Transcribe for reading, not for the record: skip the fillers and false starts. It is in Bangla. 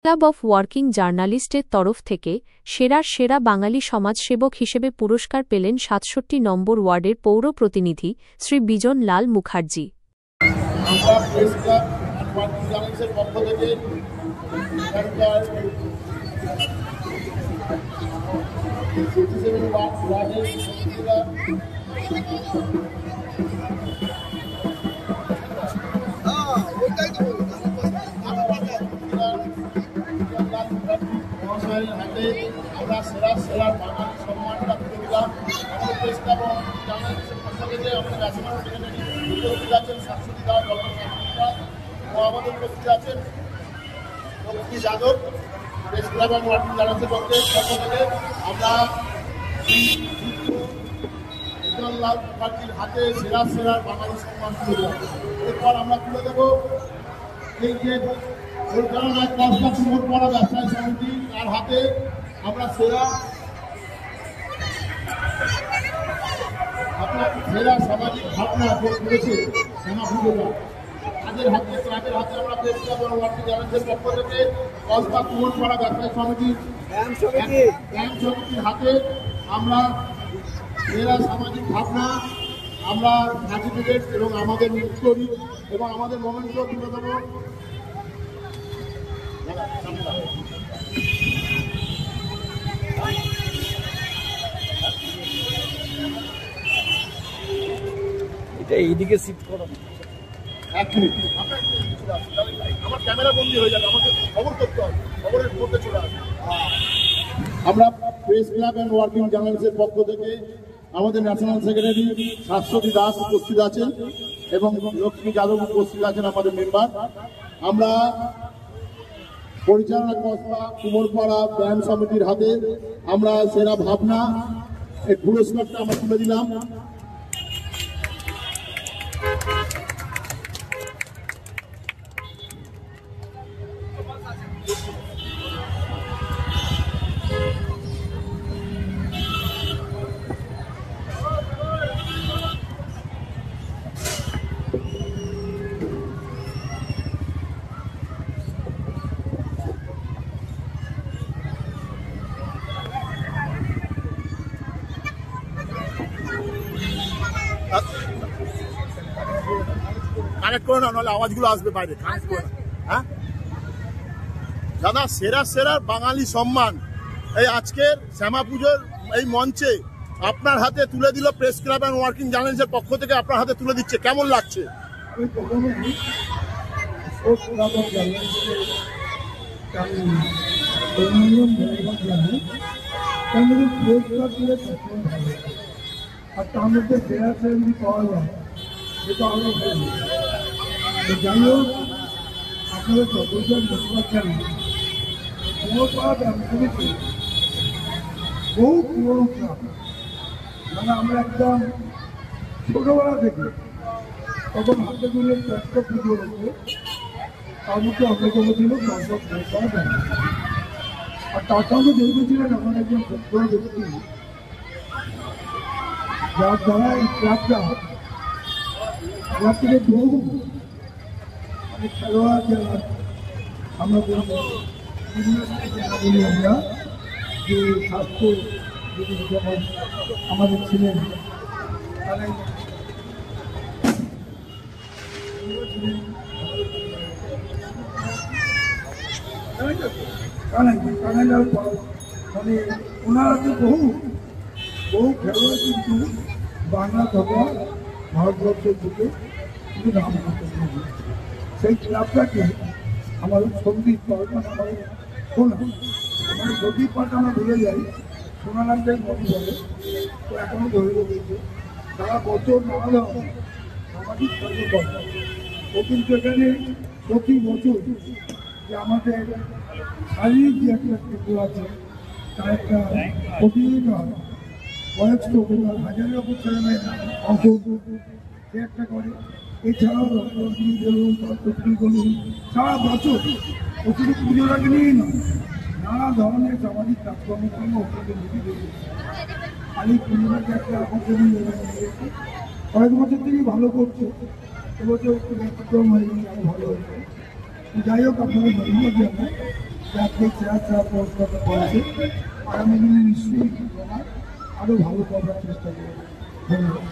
ক্লাব অফ ওয়ার্কিং জার্নালিস্টের তরফ থেকে সেরা বাঙালি সমাজসেবক হিসেবে পুরস্কার পেলেন ৬৭ নম্বর ওয়ার্ডের পৌর প্রতিনিধি শ্রী বিজন লাল মুখার্জি। হাতে আমরা সেরা বাঙালি সম্মানটা তুলে দিলাম। আমাদের প্রেস ক্লাব জার্নালিস্টের পক্ষ থেকে আমাদের ন্যাশনাল সেক্রেটারি উপস্থিত আছেন শাশ্বতী দাস, ডক্টর শাশ্বতী ও আমাদের উপস্থিত আছেন লক্ষ্মী যাদব। প্রেস ক্লাব এবং ওয়ার্কিং জার্নালিস্টের পক্ষ থেকে আমরা বিজন লাল মুখার্জির হাতে সেরা বাঙালি সম্মান তুলে দিলাম। এরপর আমরা তুলে দেবো এই যে কলকাতায় কসবা কুমোরপাড়া ব্যবসায়ী সমিতি, তার হাতে আমরা সেরা সামাজিক ভাবনা করেছে সেনা পুজোটা, তাদের হাতে ক্লাবের হাতে আমরা প্রেস ক্লাব এবং ওয়ার্কিং জার্নালিস্টের পক্ষ থেকে কসবা কুমোরপাড়া ব্যবসায়ী সমিতির হাতে আমরা সেরা সামাজিক ভাবনা আমরা সার্টিফিকেট এবং আমাদের করি এবং আমাদের মোমেন্ট তুলে দেবো। এটা এইদিকে শিফট করো, 1 মিনিট আমার ক্যামেরা বন্দি হয়ে যাবে, আমাকে খবর করতে হবে, খবরের মধ্যে চলে আসবে। আমরা প্রেস ক্লাব অ্যান্ড ওয়ার্কিং জার্নালিস্টের পক্ষ থেকে আমাদের ন্যাশনাল সেক্রেটারি শাশ্বতী দাস উপস্থিত আছেন এবং লক্ষ্মী যাদব উপস্থিত আছেন আমাদের মেম্বার। আমরা পরিচালনা কসবা কুমোরপাড়া ব্যায়াম সমিতির হাতে আমরা সেরা ভাবনা এই পুরস্কারটা আমরা তুলে দিলাম। কানেক্ট করে না, নাহলে আওয়াজগুলো আসবে বাইরে। কানেক্ট করে না। হ্যাঁ দাদা, সেরা বাঙালি সম্মান এই আজকের শ্যামা পুজোর এই মঞ্চে আপনার হাতে তুলে দিল প্রেস ক্লাব অ্যান্ড ওয়ার্কিং জার্নালিস্টের পক্ষ থেকে আপনার হাতে তুলে দিচ্ছে, কেমন লাগছে? আর তার মধ্যে সেরা যদি পাওয়া যায় সেটা আরো ভালো। যাই হোক, আপনারা যতজন বুঝতে পারছেন কুমোরপাড়া ব্যবসায়ীতে বহু পুরোনো ক্লাব, মানে আমরা একদম ছোটবেলা থেকে তখন হাতে গুলো একটা পুজো হচ্ছে, তার মধ্যে অন্যতম ছিল কুমোরপাড়া ব্যবসায়ী। আর তার সঙ্গে জড়িত ছিলেন আমার একজন সভ্য ব্যক্তি, যার দ্বারা এই ক্লাবটা থেকে বহু মানে খেলোয়াড় যারা আমরা বলি আমরা যে স্বাস্থ্য যেমন আমাদের ছিলেন, তারাই মানে ওনারা তো বহু খেলোয়াড় কিন্তু বাংলা তথা ভারতবর্ষের দিকে কিন্তু নাম করতে হবে। সেই ক্লাবটাকে আমাদের সন্দীপ পাঠ, মানে আমাদের শোনা, মানে সন্দীপ পাঠ আমরা ভুলে যাই, সোনা নামটাই মনে বলে, তো এখনো ধরে রয়েছে। তারা বছর নানা ধরনের সামাজিক কার্যকর্ম, ও কিন্তু এখানে প্রতি বছর যে আমাদের শারীরিক যে একটা কেন্দ্র আছে তার একটা প্রতিযোগিতা হয়, কয়েকশো হাজারের ওপর ছেলেমেয়ে অংশ সে একটা করে। এছাড়াও রক্তদান বলুন, তত্ত্বী বলুন, সারা বছর ও শুধু পুজোটাকে নিয়েই নয়, নানা ধরনের সামাজিক কাজকর্ম ওখানে লিখে আর এই পুজোটাকে একটা আকর্ষণীয় জায়গা কয়েক বছর থেকেই ভালো করছে, এবছর একটু ব্যতিক্রম হয়ে গেছে, আরো ভালো হয়েছে। যাই হোক, আপনাদের ধন্যবাদ জানাই। যাকে চেয়ারটা পুরস্কারটা করেছে আগামী দিনে নিশ্চয়ই আরো ভালো করার চেষ্টা করবো। ধন্যবাদ।